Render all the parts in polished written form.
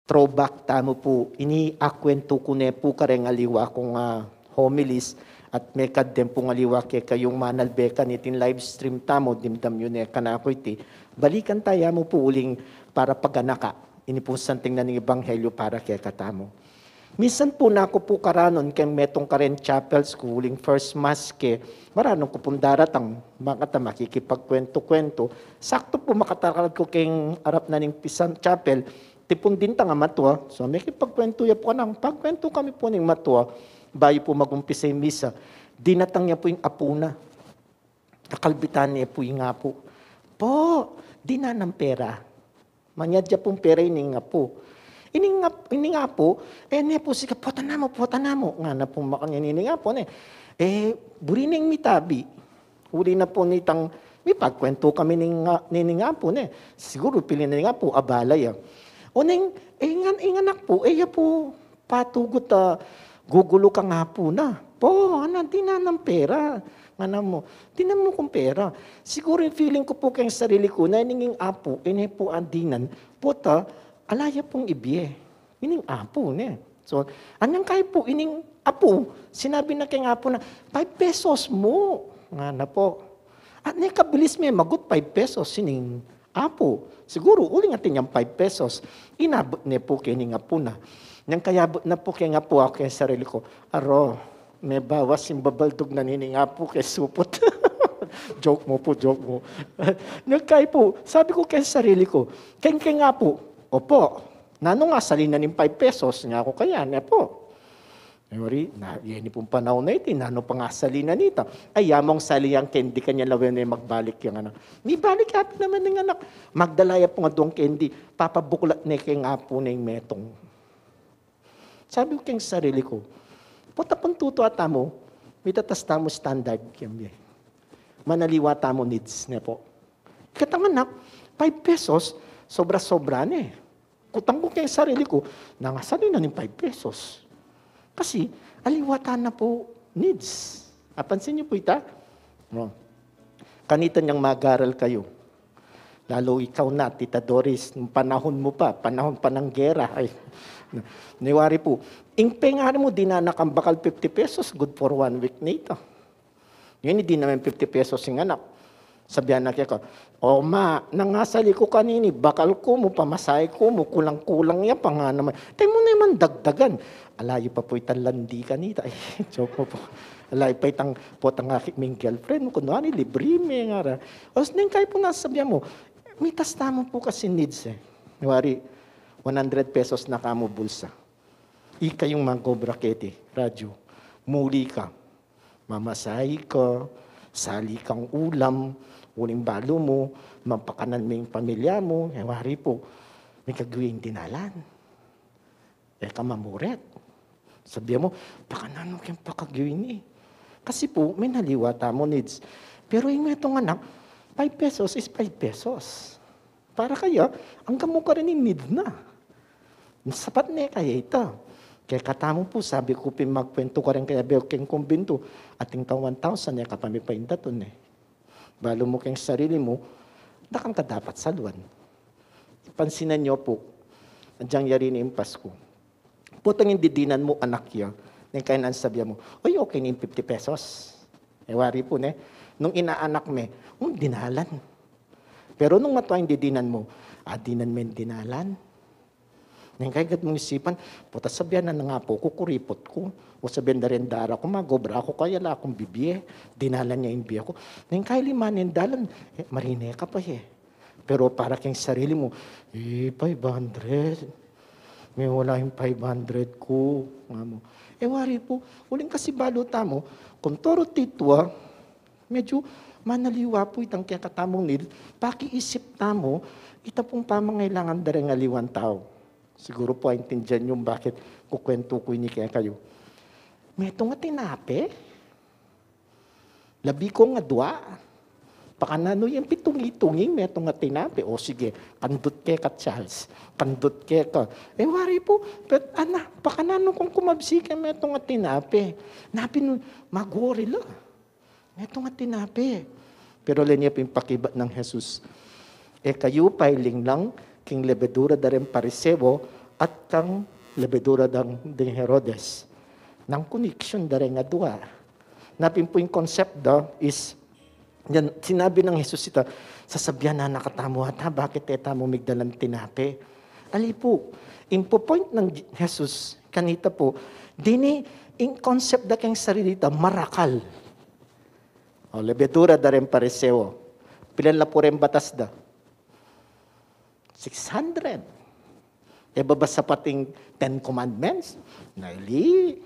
throwback tamo po, ini akwento ko ne po kareng aliwa kung homilies at may kadem pong aliwa ke kayong manalbekan itin live stream tamo, dimdam yun kanako iti. Balikan tayo mo po uling para paganaka, ini po santing na ng ebanghelyo para kay katamo. Minsan po na ako po karanon kay metong karen chapel schooling first mass ke maranong ko pong daratang makata makikipagkwento-kwento. Sakto po makatarad ko keng arap na ning pisan chapel, tipon din ta nga matwa. So may kipagkwento ya po nang pagkwento kami po ning matwa, bayo po magumpisa yung misa. Dinatang niya po yung apuna. Kakalbitan niya po yung apo. Po, di na ng pera. Manyadya pong pera ining nga po. Ini nga po, ne po sika, pota na mo. Nga na po makanya ini nga po, burining mitabi. Uli na po nitang, may pagkwento kami nini nga po, siguro pili na nga po, abalay. O neng, inganak po, ya po, patugot, gugulo ka nga po na. Po, di na ng pera. Nga mo, di na mo kong pera. Siguro yung feeling ko po kayong sarili ko, na ininging apo, po andinan, pota, alaya pong ibiye. Ining apo, So, anyang kayo po, ining apo, sinabi na kay apo na, 5 pesos mo. Nga na po. At kabilis may magot 5 pesos, sining apo. Siguro, uling natin yung 5 pesos. Inabot niya po kay ining apo na. Nang kayabot na po kay apo ako kay sarili ko, aro, may bawas yung babaldog na nining apo kay supot. Joke mo. Nagkay po, sabi ko kay sarili ko, kay nga po, opo, nano nga salina ng 5 pesos nga ako kaya, po. Yan pong panahon na ito, nano pa nga salina nito. Ay, yamong sali yung candy kanya lawin na magbalik yung anak. May balik happy naman ng anak. Magdalaya po nga doong candy, papabuklat na kay nga po na yung metong. Sabi ko kay sarili ko, puta pang tuto at mo, may tatas tamo standard. Manaliwa tamo needs na po. Katanganak, 5 pesos, sobra-sobra na Kutang ko kay sarili ko, nangasali na ng 5 pesos. Kasi, aliwatan na po needs. Napansin niyo po ita? No. Kanita niyang mag-aral kayo. Lalo ikaw na, Tita Doris, nung panahon mo pa, panahon pa ng gera. Ay, niwari po, ingpengahan mo, dinanak ang bakal 50 pesos, good for 1 week na ito. Yun, hindi naman 50 pesos yung anak. Sabihan na kaya ko, ma, nangasali ko kanini, bakal ko mo, pamasahe ko mo, kulang-kulang yan pa nga naman. Tayo mo naman dagdagan. Alayo pa po itang landi kanita. Ay, joke po. Alayo pa itang potang aking girlfriend mo, kunwari, libre me nga ra. O, nang kayo po nasabihan mo, may tasta mo po kasi needs Niwari, 100 pesos na kamo bulsa. Ika yung mango brakete, radyo. Muli ka. Mamasahe ka, sali kang ulam, uling balo mo, mapakanan mo yung pamilya mo, wari po, may kagawing dinalan. Ka mamuret. Sabihan mo, pakanan mo kayong pakagawin Kasi po, may naliwata mo needs. Pero yung itong anak, 5 pesos is 5 pesos. Para kaya, hanggang mo ka rin yung need na. Sapat na kaya ito. Kaya katamo po, sabi ko, magkwento ka rin kaya Belking kumbinto, ating taong 1,000, kapami pa yung daton Balo mo kayong sarili mo, nakang ka dapat saluan. Pansinan niyo po, andyang yari na yung Pasko. Putang yung didinan mo, anak yan, nang kaya sabihan mo, oy, okay na yung 50 pesos. Wari po, nung inaanak me, dinalan. Pero nung matuwa yung didinan mo, dinan mo yung dinalan. Nang kaya mong isipan, puta sabihan na nga po, kukuripot ko. O sabihan na rin dara ko, magobra ako, kaya la akong bibiye. Dinalan niya yung biya ko. Nang kaya limanin dalan, marine ka pa Pero para kang sarili mo, 500. May wala yung 500 ko. Wari po, uling kasi baluta mo, kung toro titwa, medyo manaliwa po itang kaya katamong nil, pakiisip tamo, ita pong pamangailangan darang aliwan tao. Siguro po intindihan yung bakit kukwento ko ini kaya kayo. Meto nga tinape. Labi ko nga dua. Pakanano yung pitungi-tungi, meto nga tinape. O sige, kandut ke ka Charles. Kandut ke ka. Wari po, pakanano kung kumabsi ka, meto nga tinape. Napin, magorila. Meto nga tinape. Pero linya po yung pakibat ng Jesus. Kayo pailing lang, king lebedura da rin parisebo, at kang lebedura ng Herodes. Nang connection da rin nga dua. Napin po yung concept is, yan, sinabi ng Jesus ito, sasabihan na nakatamo ata, bakit mo migdalang tinape? Ali po, point ng Jesus, kanita po, dini, in concept da kang sarili ta, marakal. O, lebedura da rin pareseo. Pilan la po rin batas da? 600. E babasa pating 10 commandments? Naili.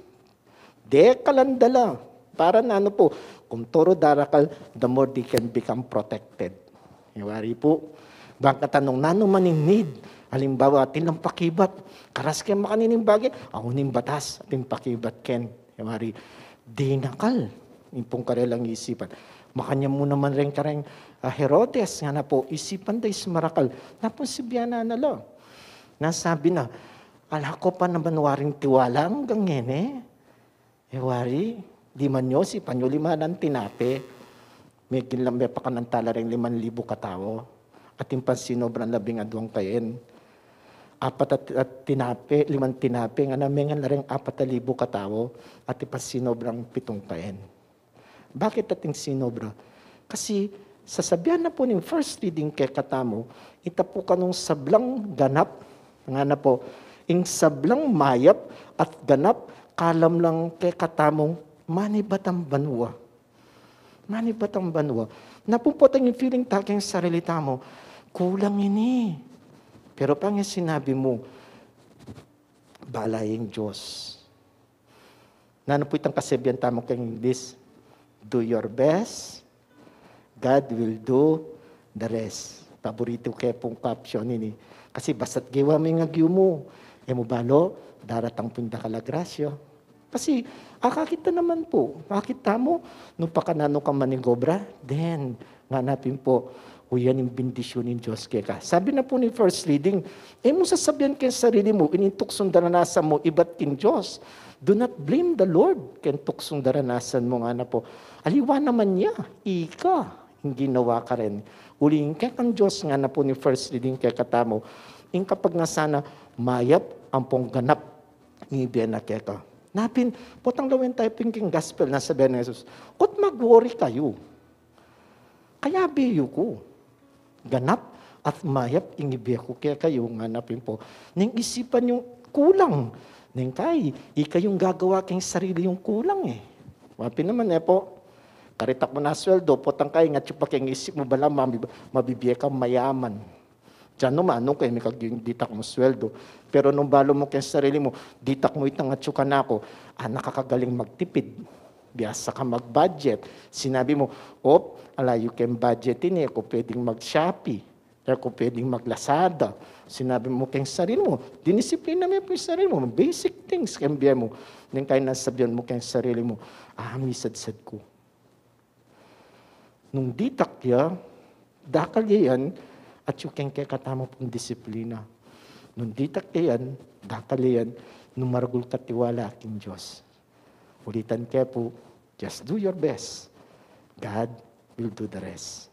De kalandala. Para na ano po, kung toro darakal, the more they can become protected. Iwari po. Baka tanong, nano maning need? Halimbawa, atin lang pakibat. Karas kayo makanining bagay, ahuning batas, atin pakibat ken. Iwari, di nakal. Impong karelang isipan. Makanya mo naman rin kareng Herodes, nga na po, isipan da ismarakal. Napon si Biana na lo. Nasabi na, ala ko pa naman waring tiwala hanggang ngene. Wari, di man nyo, si panyo lima ng tinape. May ginlambe pa ka ng tala rin 5,000 katao. At yung pansinobran 12 kayen. 4 at tinape, 5 tinape, nga namin nga rin 4,000 katao. At yung pansinobran 7 kayen. Bakit ating sinobra? Kasi sasabihan na po ng first reading kay katamo, ita po kanong sablang ganap, nga na po, ing sablang mayap at ganap, kalam lang kay katamong manibatang banwa. Manibatang banwa. Napumpotang yung feeling taking sarili tamo, kulang ini. Pero pang sinabi mo, balayeng Diyos. Nano po itang kasabihan tamo kay this, do your best, God will do the rest. Paborito kaya pong caption ini. Kasi basta't giwa mo yung agyo mo, mo balo, daratang punta kalagrasyo. Kasi, akakita naman po, makita mo, nung pakanano ka manigobra, then, nganapin po, uyan yung bendisyon ng Diyos kaya ka. Sabi na po ni first reading, mo sasabihan kayo sa sarili mo, inintuksong daranasan mo, iba't king Diyos. Do not blame the Lord, kaya tuksong daranasan mo nga na po. Aliwa naman niya, ika, hindi ginawa ka rin. Uling kaya kang Diyos nga na po ni first reading kaya katamo, in kapag nasana, mayap, ampong ganap, ngibiyan na kaya ka. Napin, potang lawin tayo thinking gospel na sabihan ng Jesus, kot mag-worry kayo. Kaya biyo ko. Ganap at mayap, ingibiya ko kaya kayo, nga napin po. Nang isipan yung kulang. Nang kay, ikayong gagawa kayong sarili yung kulang eh. Wapin naman po, karitak mo na sweldo, potang kayo nga tsupak yung isip mo bala, mabibiya ka mayaman. Diyan naman, kayo may kaging ditak mo sweldo. Pero nung balo mo kayong sarili mo, ditak mo itang atsuka na ako, nakakagaling magtipid. Biyasa ka mag-budget. Sinabi mo, you can budgetin ako pwedeng mag-Shopee. Ako pwedeng mag-Lazada. Sinabi mo kayong sarili mo, dinisiplina mo yung sarili mo, basic things kaya mo. Nang kayo nasabihan mo kayong sarili mo, misad-sad ko. Nung ditak ya, dakal yan, at yung kaya katama pong disiplina. Nung ditak yan, dakal yan, nung maragul katiwala aking Diyos. Ulitan kaya po, just do your best. God will do the rest.